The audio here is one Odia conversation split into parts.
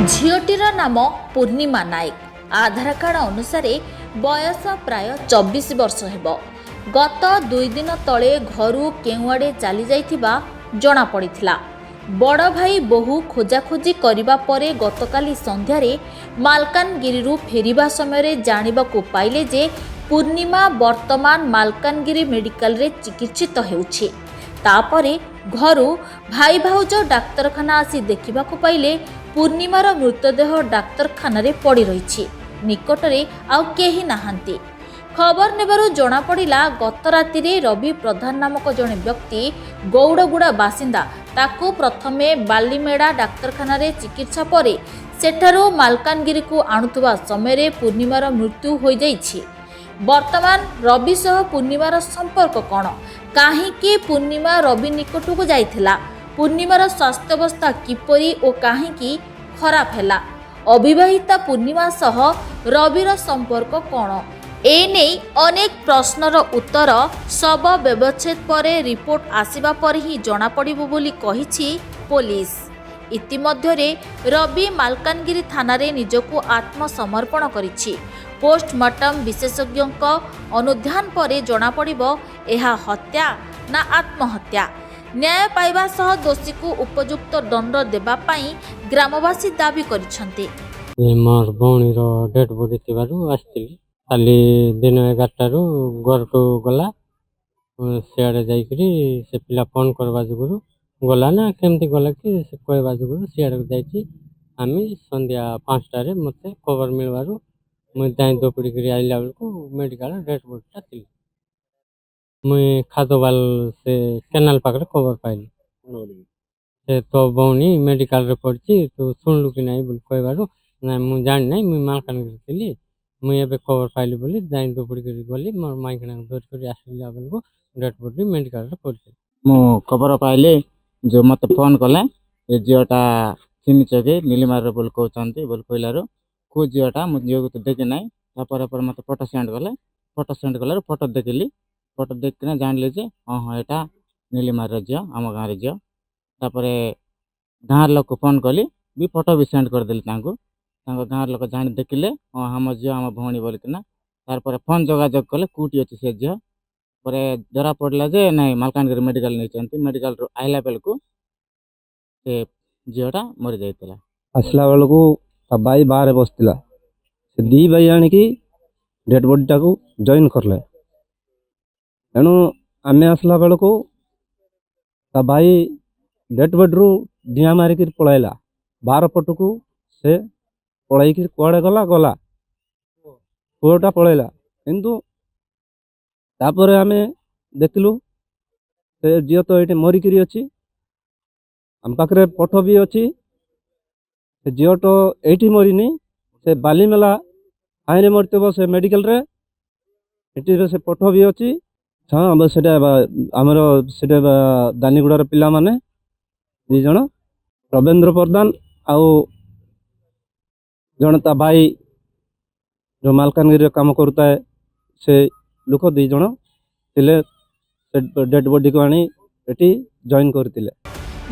ଝିଅଟିର ନାମ ପୂର୍ଣ୍ଣିମା ନାୟକ। ଆଧାର କାର୍ଡ ଅନୁସାରେ ବୟସ ପ୍ରାୟ 24 ବର୍ଷ ହେବ। ଗତ 2 ଦିନ ତଳେ ଘରୁ କେଉଁଆଡ଼େ ଚାଲିଯାଇଥିବା ଜଣାପଡ଼ିଥିଲା। ବଡ଼ ଭାଇ ବୋହୂ ଖୋଜାଖୋଜି କରିବା ପରେ ଗତକାଲି ସନ୍ଧ୍ୟାରେ ମାଲକାନଗିରିରୁ ଫେରିବା ସମୟରେ ଜାଣିବାକୁ ପାଇଲେ ଯେ ପୂର୍ଣ୍ଣିମା ବର୍ତ୍ତମାନ ମାଲକାନଗିରି ମେଡିକାଲରେ ଚିକିତ୍ସିତ ହେଉଛି। ତାପରେ ଘରୁ ଭାଇ ଭାଉଜ ଡାକ୍ତରଖାନା ଆସି ଦେଖିବାକୁ ପାଇଲେ ପୂର୍ଣ୍ଣିମାର ମୃତଦେହ ଡାକ୍ତରଖାନାରେ ପଡ଼ି ରହିଛି। ନିକଟରେ ଆଉ କେହି ନାହାନ୍ତି। ଖବର ନେବାରୁ ଜଣାପଡ଼ିଲା ଗତ ରାତିରେ ରବି ପ୍ରଧାନ ନାମକ ଜଣେ ବ୍ୟକ୍ତି ଗୌଡ଼ଗୁଡ଼ା ବାସିନ୍ଦା ତାକୁ ପ୍ରଥମେ ବାଲିମେଡ଼ା ଡାକ୍ତରଖାନାରେ ଚିକିତ୍ସା ପରେ ସେଠାରୁ ମାଲକାନଗିରିକୁ ଆଣୁଥିବା ସମୟରେ ପୂର୍ଣ୍ଣିମାର ମୃତ୍ୟୁ ହୋଇଯାଇଛି। ବର୍ତ୍ତମାନ ରବି ସହ ପୂର୍ଣ୍ଣିମାର ସମ୍ପର୍କ କ'ଣ? କାହିଁକି ପୂର୍ଣ୍ଣିମା ରବି ନିକଟକୁ ଯାଇଥିଲା? ପୂର୍ଣ୍ଣିମାର ସ୍ୱାସ୍ଥ୍ୟାବସ୍ଥା କିପରି ଓ କାହିଁକି ଖରାପ ହେଲା? ଅବିବାହିତା ପୂର୍ଣ୍ଣିମା ସହ ରବିର ସମ୍ପର୍କ କ'ଣ? ଏନେଇ ଅନେକ ପ୍ରଶ୍ନର ଉତ୍ତର ଶବ ବ୍ୟବଚ୍ଛେଦ ପରେ ରିପୋର୍ଟ ଆସିବା ପରେ ହିଁ ଜଣାପଡ଼ିବ ବୋଲି କହିଛି ପୋଲିସ। ଇତିମଧ୍ୟରେ ରବି ମାଲକାନଗିରି ଥାନାରେ ନିଜକୁ ଆତ୍ମସମର୍ପଣ କରିଛି। ପୋଷ୍ଟମର୍ଟମ ବିଶେଷଜ୍ଞଙ୍କ ଅନୁଧ୍ୟାନ ପରେ ଜଣାପଡ଼ିବ ଏହା ହତ୍ୟା ନା ଆତ୍ମହତ୍ୟା। ନ୍ୟାୟ ପାଇବା ସହ ଦୋଷୀକୁ ଉପଯୁକ୍ତ ଦଣ୍ଡ ଦେବା ପାଇଁ ଗ୍ରାମବାସୀ ଦାବି କରିଛନ୍ତି। ମୋର ଭଉଣୀର ଡେଡ୍ ବଡି ଥିବାରୁ ଆସିଥିଲି। କାଲି ଦିନ 11ଟାରୁ ଘରକୁ ଗଲା, ସିଆଡ଼େ ଯାଇକରି ସେ ପିଲା ଫୋନ୍ କରିବା ଯୋଗୁରୁ ଗଲା ନା କେମିତି ଗଲା କି ସେ କହିବା ଯୋଗୁରୁ ସିଆଡ଼କୁ ଯାଇଛି। ଆମେ ସନ୍ଧ୍ୟା 5ଟାରେ ମୋତେ ଖବର ମିଳିବାରୁ ମୁଇଁ ଯାଇ ଦୌଡ଼ିକିରି ଆଇଲା ବେଳକୁ ମେଡ଼ିକାଲ ଡେଡ୍ ବଡିଟା ଥିଲି। ମୁଇଁ ଖାଦବାଲ ସେ କେନାଲ ପାଖରେ ଖବର ପାଇଲି। ସେ ତୋ ଭଉଣୀ ମେଡ଼ିକାଲରେ ପଡ଼ିଛି, ତୁ ଶୁଣିଲୁ କି ନାହିଁ ବୋଲି କହିବାରୁ ନାଇଁ ମୁଁ ଜାଣିନାହିଁ, ମୁଇଁ ମାଲକାନଗିରି ଥିଲି, ମୁଇଁ ଏବେ ଖବର ପାଇଲି ବୋଲି ଯାଇ ଦୌଡ଼ିକିରି ଗଲି। ମୋର ମାଇକିଣାକୁ ଧରିକରି ଆସିଲା ବେଳକୁ ଡେଡ୍ ବଡି ମେଡ଼ିକାଲରେ ପଡ଼ିଛି। ମୁଁ ଖବର ପାଇଲି ଯେଉଁ ମୋତେ ଫୋନ୍ କଲେ ଏ ଝିଅଟା ଚିହ୍ନିଛ କି ନିଲିମାର ବୋଲି କହୁଛନ୍ତି ବୋଲି କହିଲାରୁ କେଉଁ ଝିଅଟା, ମୁଁ ଝିଅକୁ ତ ଦେଖି ନାହିଁ। ତାପରେ ମୋତେ ଫଟୋ ସେଣ୍ଡ କଲେ। ଫଟୋ ସେଣ୍ଡ କଲାରୁ ଫଟୋ ଦେଖିଲି। ଫଟୋ ଦେଖିକିନା ଜାଣିଲି ଯେ ହଁ ଏଇଟା ନିଲିମାର ଝିଅ, ଆମ ଗାଁର ଝିଅ। ତାପରେ ଗାଁର ଲୋକ ଫୋନ୍ କଲି, ବି ଫଟୋ ବି ସେଣ୍ଡ କରିଦେଲି ତାଙ୍କୁ। ତାଙ୍କ ଗାଁର ଲୋକ ଜାଣି ଦେଖିଲେ ହଁ ଆମ ଝିଅ, ଆମ ଭଉଣୀ ବୋଲିକିନା। ତାପରେ ଫୋନ୍ ଯୋଗାଯୋଗ କଲେ କେଉଁଠି ଅଛି ସେ ଝିଅ। ପରେ ଧରା ପଡ଼ିଲା ଯେ ନାଇଁ ମାଲକାନଗିରି ମେଡ଼ିକାଲ ନେଇଛନ୍ତି। ମେଡ଼ିକାଲରୁ ଆଇଲା ବେଳକୁ ସେ ଝିଅଟା ମରିଯାଇଥିଲା। ଆସିଲା ବେଳକୁ ତା ଭାଇ ବାହାରେ ବସିଥିଲା। ସେ ଦୁଇ ଭାଇ ଆଣିକି ଡେଡ୍ ବଡ଼ିଟାକୁ ଜଏନ୍ କଲେ। ତେଣୁ ଆମେ ଆସିଲା ବେଳକୁ ତା ଭାଇ ଡେଡ୍ ବଡ଼ିରୁ ଡିଆଁ ମାରିକିରି ପଳାଇଲା। 12 ପଟକୁ ସେ ପଳାଇକି କୁଆଡ଼େ ଗଲା ପୁଅଟା ପଳାଇଲା। କିନ୍ତୁ ତାପରେ ଆମେ ଦେଖିଲୁ ସେ ଝିଅ ତ ଏଇଠି ମରିକିରି ଅଛି। ଆମ ପାଖରେ ଫଟୋ ବି ଅଛି। ସେ ଝିଅ ତ ଏଇଠି ମରିନି, ସେ ବାଲିମେଲା ଆଇନରେ ମରିଥିବ ସେ ମେଡ଼ିକାଲରେ। ଏଠି ସେ ଫଟୋ ବି ଅଛି। ହଁ ସେଟା ଆମର ସେଟା ଦାନିଗୁଡ଼ାର ପିଲାମାନେ 2 ଜଣ, ରବୀନ୍ଦ୍ର ପ୍ରଧାନ ଆଉ ଜଣେ ତା ଭାଇ ଯେଉଁ ମାଲକାନଗିରିରେ କାମ କରୁଥାଏ ସେ ଲୋକ 2 ଜଣ ଥିଲେ। ସେ ଡେଡ୍ ବଡ଼ିକୁ ଆଣି ଏଠି ଜଏନ୍ କରିଥିଲେ।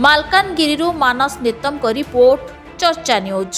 ମାଲକାନଗିରିରୁ ମାନସ ନେତମଙ୍କ ରିପୋର୍ଟ, ଚର୍ଚ୍ଚା ନ୍ୟୁଜ୍।